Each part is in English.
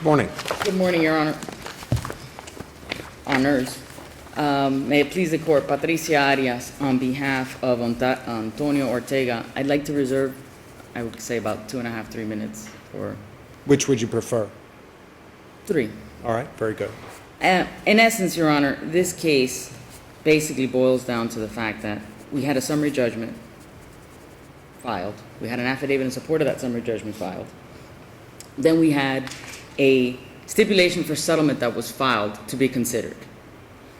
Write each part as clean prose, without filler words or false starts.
Morning. Good morning, Your Honor. Honors. May it please the Court, Patricia Arias, on behalf of Antonio Ortega, I'd like to reserve, I would say about 2.5, 3 minutes, or Which would you prefer? 3. All right, very good. In essence, Your Honor, this case basically boils down to the fact that we had a summary judgment filed. We had an affidavit in support of that summary judgment filed. Then we had a stipulation for settlement that was filed to be considered.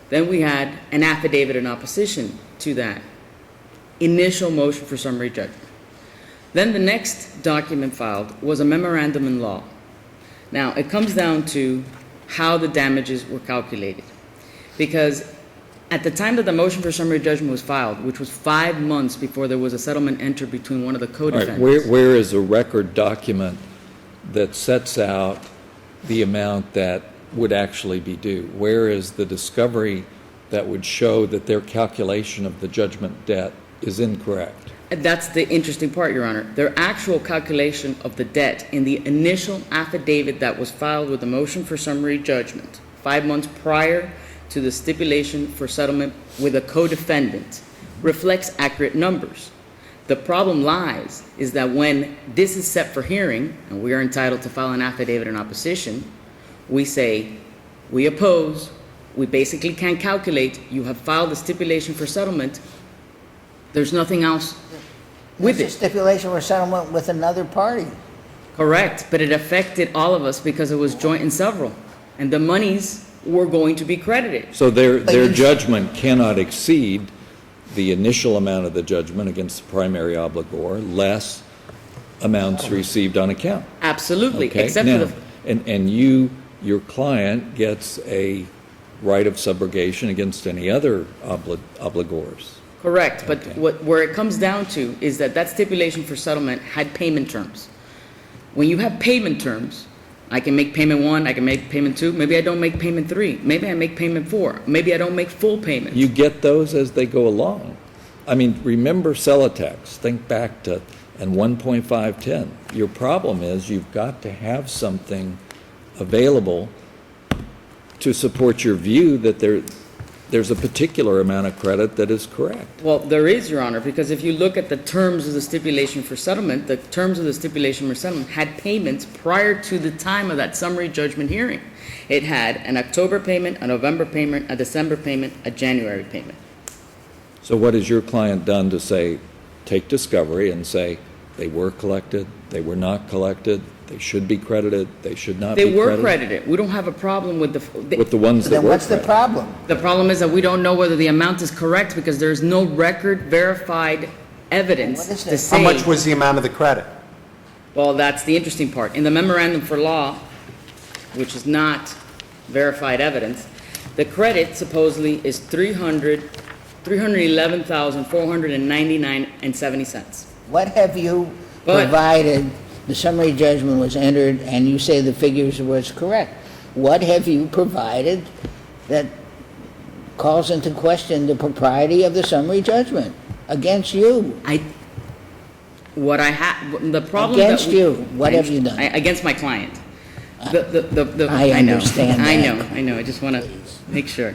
Then we had an affidavit in opposition to that initial motion for summary judgment. Then the next document filed was a memorandum in law. Now, it comes down to how the damages were calculated. Because at the time that the motion for summary judgment was filed, which was 5 months before there was a settlement entered between one of the All co-defendants. right, where is a record document that sets out the amount that would actually be due? Where is the discovery that would show that their calculation of the judgment debt is incorrect? That's the interesting part, Your Honor. Their actual calculation of the debt in the initial affidavit that was filed with the motion for summary judgment 5 months prior to the stipulation for settlement with a co-defendant reflects accurate numbers. The problem lies is that when this is set for hearing, and we are entitled to file an affidavit in opposition, we say, we oppose, we basically can't calculate, you have filed a stipulation for settlement, there's nothing else with It's a it. stipulation for settlement with another party. Correct, but it affected all of us because it was joint and several, and the monies were going to be credited. So their you- judgment cannot exceed the initial amount of the judgment against the primary obligor, less amounts received on account. Absolutely, Okay? except Now, for the, and your client gets a right of subrogation against any other obligors. correct, but Okay. where it comes down to is that that stipulation for settlement had payment terms. When you have payment terms, I can make payment 1, I can make payment 2, maybe I don't make payment 3, maybe I make payment 4, maybe I don't make full payment. You get those as they go along. I mean, remember Celotex, think back to, and 1.510. Your problem is you've got to have something available to support your view that there's a particular amount of credit that is correct. Well, there is, Your Honor, because if you look at the terms of the stipulation for settlement, the terms of the stipulation for settlement had payments prior to the time of that summary judgment hearing. It had an October payment, a November payment, a December payment, a January payment. So what has your client done to say, take discovery and say, they were collected, they were not collected, they should be credited, they should not be They were credited? credited. We don't have a problem with With the ones that Then were what's the credited. problem? the problem is that we don't know whether the amount is correct because there is no record verified evidence What is to that? say. How much was the amount of the credit? Well, that's the interesting part. In the memorandum for law, which is not verified evidence, the credit supposedly is $311,499.70. What have you But- provided, the summary judgment was entered, and you say the figures was correct. What have you provided that calls into question the propriety of the summary judgment against you? The problem that Against you, what have you done? Against my client. I know, understand I that. know, I just want to make sure.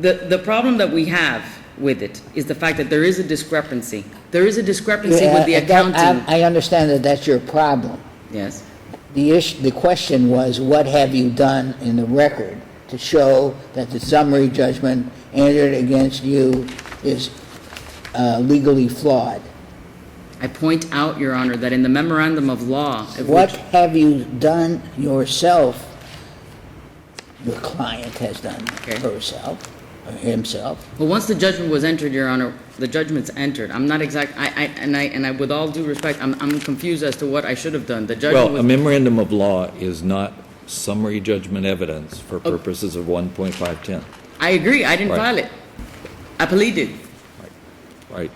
The problem that we have with it is the fact that there is a discrepancy. There is a discrepancy with the accounting. I understand that that's your problem. Yes. The question was, what have you done in the record to show that the summary judgment entered against you is legally flawed? I point out, Your Honor, that in the memorandum of law, of What which- have you done yourself, your client has done Okay. herself, or himself? well, once the judgment was entered, Your Honor, the judgment's entered. I'm not and I, with all due respect, I'm confused as to what I should have done. The judgment Well, a was, memorandum of law is not summary judgment evidence for purposes of 1.510, I agree, I didn't Right. file it. Appellate did. right?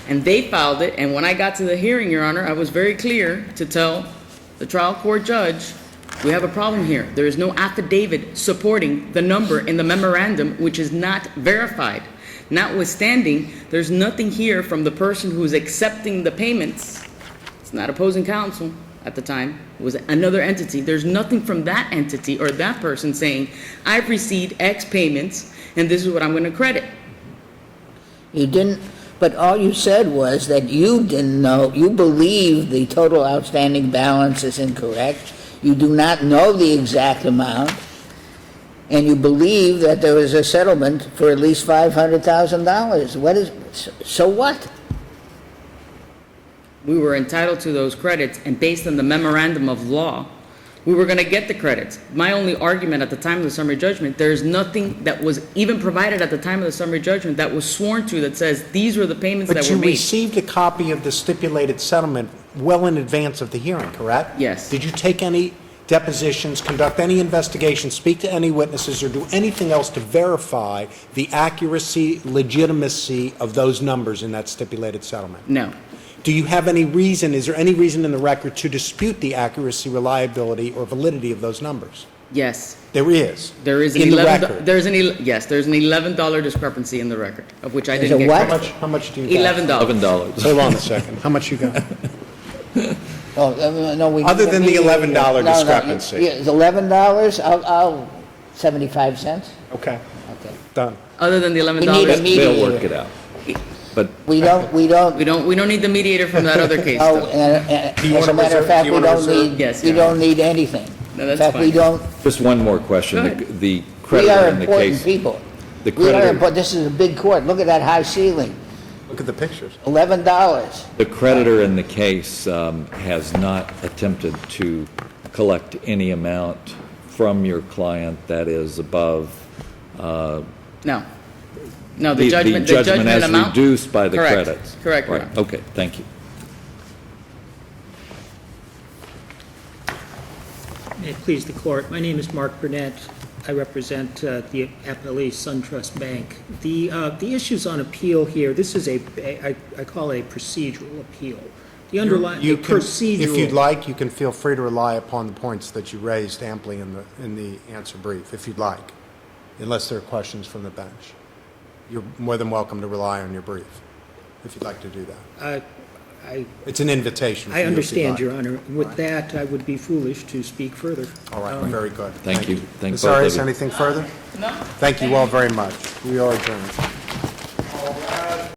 And they filed it, and when I got to the hearing, Your Honor, I was very clear to tell the trial court judge, we have a problem here. There is no affidavit supporting the number in the memorandum, which is not verified. Notwithstanding, there's nothing here from the person who's accepting the payments. It's not opposing counsel. at the time, was another entity. There's nothing from that entity or that person saying, I've received X payments, and this is what I'm going to credit. You didn't, but all you said was that you didn't know, you believe the total outstanding balance is incorrect, you do not know the exact amount, and you believe that there was a settlement for at least $500,000. What is, so what? We were entitled to those credits, and based on the memorandum of law, we were going to get the credits. My only argument at the time of the summary judgment, there's nothing that was even provided at the time of the summary judgment that was sworn to that says these were the payments that But were you made. received a copy of the stipulated settlement well in advance of the hearing, correct? Yes. Did you take any depositions, conduct any investigations, speak to any witnesses, or do anything else to verify the accuracy, legitimacy of those numbers in that stipulated settlement? No. Do you have any reason, is there any reason in the record to dispute the accuracy, reliability, or validity of those numbers? Yes. There is. There is an In the $11 record. yes, there's an $11 discrepancy in the record, of which I There's didn't a get what? credit. How much do you got? $11. $11. Hold on a second. How much you got? Oh, no, we. Other than the $11 No, no, discrepancy. yeah, it's $11, I'll, 75 cents? Okay, Okay. done. Other than the We need a $11, mediator. They'll work it out. But We don't, we don't need the mediator from that other case, oh, though. Do you as a wanna matter of reserve- fact, do you we wanna don't reserve? need, Yes, we Your don't Honor. need anything. No, that's In fact, we fine. don't, just one more question. Go ahead. The we creditor are in the important case. people. The We are creditor, important, this is a big court, look at that high ceiling, Look at the pictures. $11. the creditor in the case has not attempted to collect any amount from your client that is above No. No, the judgment as amount. reduced by the Correct. credits. Correct, Your Right. Honor. Okay, thank you. May it please the court, my name is Mark Burnett. I represent the appellate SunTrust Bank. The issues on appeal here, this is I call a procedural appeal. The underlying, the You can- procedural. If you'd like, you can feel free to rely upon the points that you raised amply in the answer brief, if you'd like, unless there are questions from the bench. You're more than welcome to rely on your brief, if you'd like to do that. It's an invitation. for I you if you'd understand, like. Your Honor. With that, I would be foolish to speak further. All right, very good. Thank you. Thank Ms. both of Arias, you. anything further? No. Thank you all very much. We are adjourned.